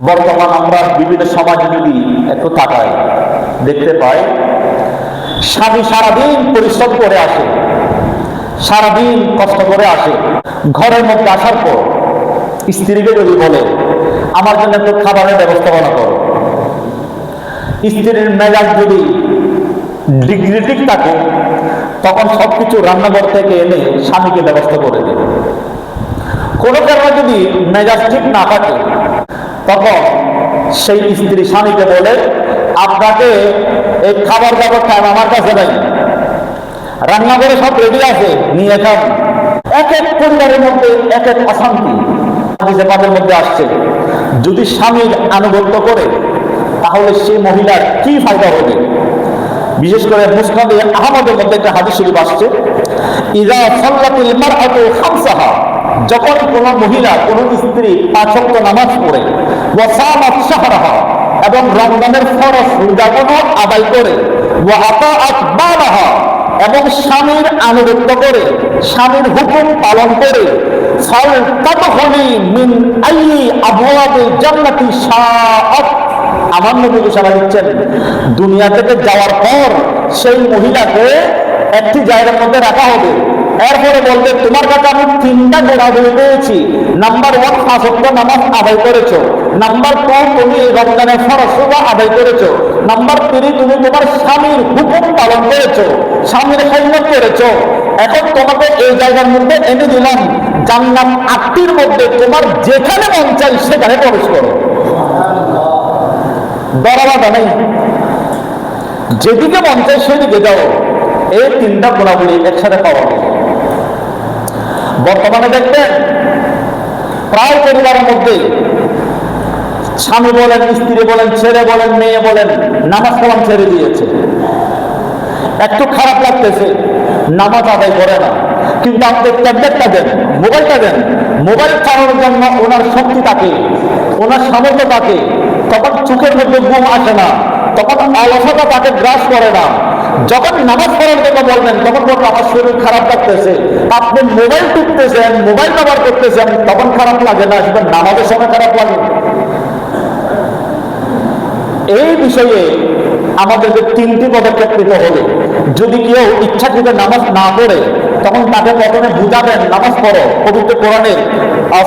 বর্তমান আমরা বিভিন্ন সমাজে যদি একটু তাকাই, দেখতে পাই স্বামী সারাদিন পরিশ্রম করে আসে, সারাদিন কষ্ট করে আসে, ঘরের মধ্যে আসার পর স্ত্রীকে যদি বলে আমার জন্য একটু খাবারের ব্যবস্থাপনা করো, স্ত্রীর মেজাজ যদি ডিগ্রি ঠিক থাকে তখন সবকিছু রান্নাঘর থেকে এনে স্বামীকে ব্যবস্থা করে দেবে। কোনো কারণে যদি মেজাজ ঠিক না থাকে তখন সেই স্ত্রী স্বামীকে বলে আপনাকে এই খাবার ব্যাপারটা আমার কাছে নাই, রান্নাঘরে সব রেডি আছে, নিয়ে খান। এক এক পরিবারের মধ্যে এক এক অশান্তি হাদিসের মধ্যে আসছে। যদি স্বামীর আনুগত্য করে তাহলে সেই মহিলার কি ফায়দা হবে? বিশেষ করে মুসনাদে আহমদের মধ্যে একটা হাদিস শরীফ আসছে, ইযা সাল্লাতিল মারআতু খামসাহা, যখন কোন মহিলা কোন স্ত্রী 5 ওয়াক্ত নামাজ পড়ে, ওয়া সামাত শাহরাহা, এবং রমজানের ফরজ রোজাগুলো আদায় করে, ওয়া আতাআত বালাহা, এবং স্বামীর আনুগত্য করে, স্বামীর হুকুম পালন করে, ফাল তাদখুলি মিন আইয়ি আবওয়াবিল জান্নাতি শাআত, আমার নবী ঘোষণা দিচ্ছেন দুনিয়া থেকে যাওয়ার পর সেই মহিলাকে একটি জায়গার মধ্যে রাখা হবে। এরপরে বলবে তোমার কাছে আমি 3টা গুণাবলী পেয়েছি। নাম্বার 1, 5 ওয়াক্ত নামাজ আদায় করেছো। নাম্বার 2, তুমি রমজানের ফরজ রোজা আদায় করেছো। নাম্বার 3, তুমি তোমার স্বামীর হুকুম পালন করেছো, স্বামীর খেদমত করেছো। এখন তোমাকে এই জায়গার মধ্যে এনে দিলাম, জান্নাত 8টির মধ্যে তোমার যেখানে মন চাই সেখানে প্রবেশ করো, দরবাটা নেই, যেদিকে মন চাই সেদিকে যাও। এই 3টা গুণাবলী একসাথে পাওয়া যায়। বর্তমানে দেখবেন প্রায় পরিবারের মধ্যে স্বামী বলেন, স্ত্রী বলেন, ছেলে বলেন, মেয়ে বলেন, নামাজ কালাম ছেড়ে দিয়েছে। একটু খারাপ লাগতেছে, নামাজ আদায় করে না, কিন্তু আপনি ট্যাবলেটটা দেন, মোবাইলটা দেন, মোবাইল চালানোর জন্য ওনার শক্তি থাকে, ওনার সামর্থ্য থাকে, তখন চোখের মধ্যে ঘুম আসে না, তখন অলসতা তাকে গ্রাস করে না। যখন নামাজ পড়ার কথা বলবেন তখন বলবেন আমার শরীর খারাপ লাগতেছে। আপনি মোবাইল টিপতেছেন, মোবাইল ব্যবহার করতেছেন, তখন খারাপ লাগে না, আসবেন নামাজের সময় খারাপ লাগে। এই বিষয়ে আমাদেরকে 3টি পদক্ষেপ নিতে হবে। যদি কেউ ইচ্ছাকৃত নামাজ না পড়ে তখন তাকে প্রথমে বুঝাবেন নামাজ পড়ো, পবিত্র কোরআনের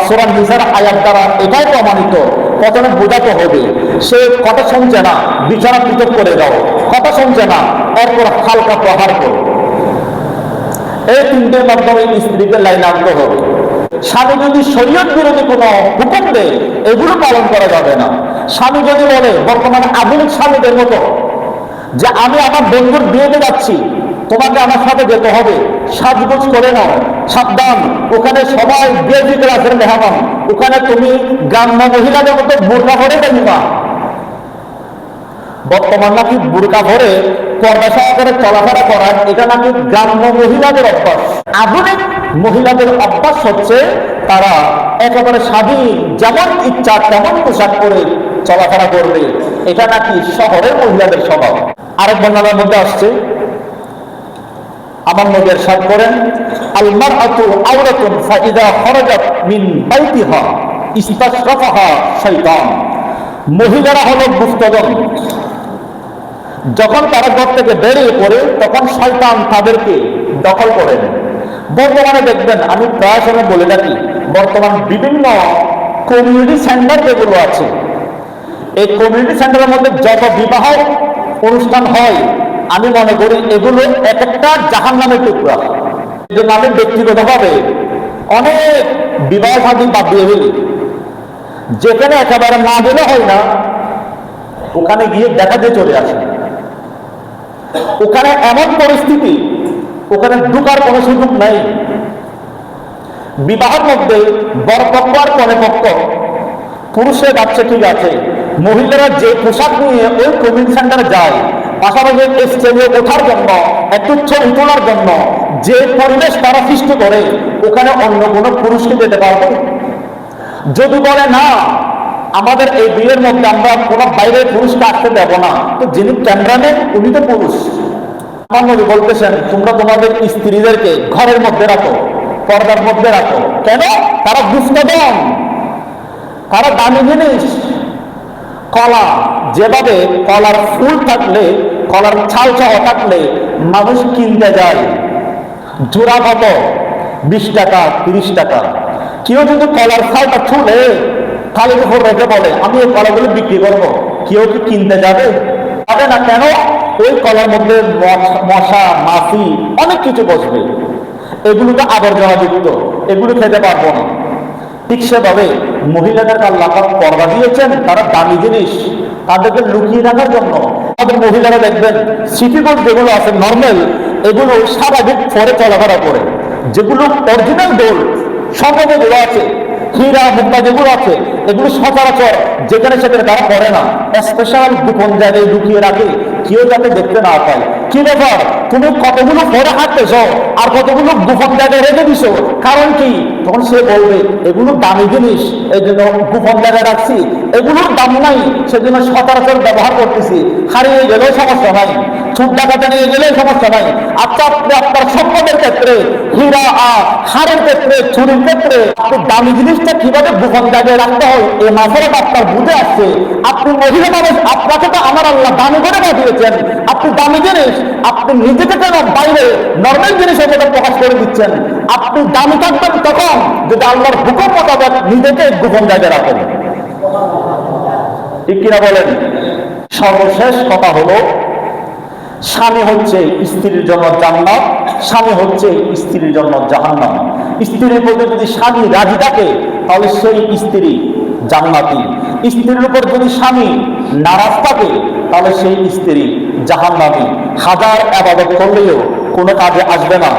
সূরা নিসার আয়াত দ্বারা এটাই প্রমাণিত। প্রথমে বোঝাতে হবে, সে কথা শুনছে না, বিছানা পৃথক করে দাও, কথা শুনছে না, এরপর হালকা প্রহার করো। এই 3টির মাধ্যমে স্ত্রীকে লাইন আনতে হবে। স্বামী যদি শরীয়ত বিরোধী কোনো হুকুম দেয় এগুলো পালন করা যাবে না। স্বামী যদি বলে বর্তমানে আধুনিক স্বামীদের মতো যে আমি আমার বন্ধুর বিয়েতে যাচ্ছি, তোমাকে আমার সাথে যেতে হবে, সাজগোজ করে নাও, সাবধান, ওখানে সবাই বিএসি ক্লাসের মেহমান, ওখানে তুমি গ্রাম্য মহিলাদের মতো বোরকা পরে দেখবা। বর্তমান নাকি বোরকা পরে পর্দা সহকারে চলাফেরা করা এটা নাকি গ্রাম্য মহিলাদের অভ্যাস। আধুনিক মহিলাদের অভ্যাস হচ্ছে তারা একেবারে স্বাধীন, যেমন ইচ্ছা তেমন পোশাক পরে চলাফেরা করবে, এটা নাকি শহরের মহিলাদের স্বভাব। আরেক বর্ণনার মধ্যে আসছে, আমার নবী ইরশাদ করেন আল মারআতু আওরাতুন ফাইদা খারাজাত মিন বাইতিহা ইস্তাশরাফাহা শাইতান, মহিলারা হলো গুপ্তধন, যখন তারা ঘর থেকে বেরিয়ে পড়ে তখন শয়তান তাদেরকে দখল করে নেয়। বর্তমানে দেখবেন, আমি প্রায় সময় বলে থাকি, বর্তমান বিভিন্ন কমিউনিটি সেন্টার যেগুলো আছে, এই কমিউনিটি সেন্টারের মধ্যে যত বিবাহ অনুষ্ঠান হয় আমি মনে করি এগুলো এক একটা জাহান্নামের টুকরা। যে আমি ব্যক্তিগতভাবে অনেক বিবাহ শাদী বাদ দিয়ে ফেলি, যেখানে একেবারে না গেলে হয় না ওখানে গিয়ে দেখা দিয়ে চলে আসে। ওখানে এমন পরিস্থিতি, ওখানে ঢুকার কোনো সুযোগ নাই। বিবাহের মধ্যে বর পক্ষ আর কনে পক্ষ, পুরুষে যাচ্ছে ঠিক আছে, মহিলারা যে পোশাক নিয়ে ওই কমিউনিটি সেন্টারে যায়, পাশাপাশি স্টেজে ওঠার জন্য, একটু ছবি তোলার জন্য যে পরিবেশ তারা সৃষ্টি করে, ওখানে অন্য কোনো পুরুষকে যেতে পারবে? যদি বলে না আমাদের এই বিয়ের মধ্যে আমরা কোনো বাইরের পুরুষকে আসতে দেব না, তো যিনি ক্যামেরাম্যান উনি তো পুরুষ। আমার নবী বলতেছেন তোমরা তোমাদের স্ত্রীদেরকে ঘরের মধ্যে রাখো, পর্দার মধ্যে রাখো। কেন? তারা গুপ্তধন, তারা দামি জিনিস, কলা, যেভাবে কলার ফুল থাকলে, কলার ছাল সহ থাকলে মানুষ কিনতে যায়, জোড়া কত? 20 টাকা, 30 টাকা। কেউ যদি কলার ছালটা ছুলে থালের উপর রেখে বলে আমি এই কলাগুলো বিক্রি করবো, কেউ কি কিনতে যাবে? যাবে না। কেন? ওই কলার মধ্যে মশা, মাছি, অনেক কিছু বসবে, এগুলো তো আবর্জনাযুক্ত, এগুলো খেতে পারবো না। ঠিক সেভাবে মহিলাদেরকে আল্লাহ পাক পর্দা দিয়েছেন, তারা দামি জিনিস তাদেরকে লুকিয়ে রাখার জন্য। আমাদের মহিলারা দেখবেন সিটি গোল্ড যেগুলো আছে নর্মাল, এগুলো স্বাভাবিক পরে চলাফেরা করে, যেগুলো অরিজিনাল গোল্ড স্বর্ণ যেগুলো আছে, হীরা মুক্তা যেগুলো আছে, এগুলো সচরাচর যেখানে সেখানে তারা করে না, স্পেশাল গোপন জায়গায় লুকিয়ে রাখে, কেউ যাতে দেখতে না পায়। কি ব্যাপার, তুমি কতগুলো পরে হাঁটতেছ আর কতগুলো গোপন জায়গায় রেখে দিছো, কারণ কি? তখন সে বলবে এগুলো দামি জিনিস, এই জন্য গোপন জায়গায় রাখছি, এগুলোর দাম নাই সেজন্য সচরাচর ব্যবহার করতেছি, হারিয়ে গেলেও সমস্যা নাই, চুপ ডাকাতে নিয়ে গেলেও সমস্যা নাই। আচ্ছা, আপনি আপনার সম্পদের ক্ষেত্রে, হীরা হারের ক্ষেত্রে, চুরির ক্ষেত্রে আপনি দামি জিনিসটা কিভাবে গোপন জায়গায় রাখতে হয় এই মাসেরাটা আপনার বুঝে আসছে। আপনি মহিলা মানুষ, আপনাকে তো আমার আল্লাহ দামি করে পাঠিয়েছেন, আপনি দামি জিনিস আপনি নিজেকে কেন বাইরে নর্মাল জিনিসের মধ্যে প্রকাশ করে দিচ্ছেন? আপনি দামি থাকবেন তখন যদি আল্লাহর হুকুম মোতাবেক নিজেকে গোপন জায়গায় রাখেন। ঠিক কিনা বলেন? সর্বশেষ কথা হলো, স্বামী হচ্ছে স্ত্রীর জন্য জান্নাত, স্বামী হচ্ছে স্ত্রীর জন্য জাহান্নাম। স্ত্রীর প্রতি যদি স্বামী রাজি থাকে তাহলে সেই স্ত্রী জান্নাতি, স্ত্রীর উপর যদি স্বামী নারাজ থাকে তাহলে সেই স্ত্রী জাহান্নামী। হাজার ইবাদত করলেও কোনো কাজে আসবে না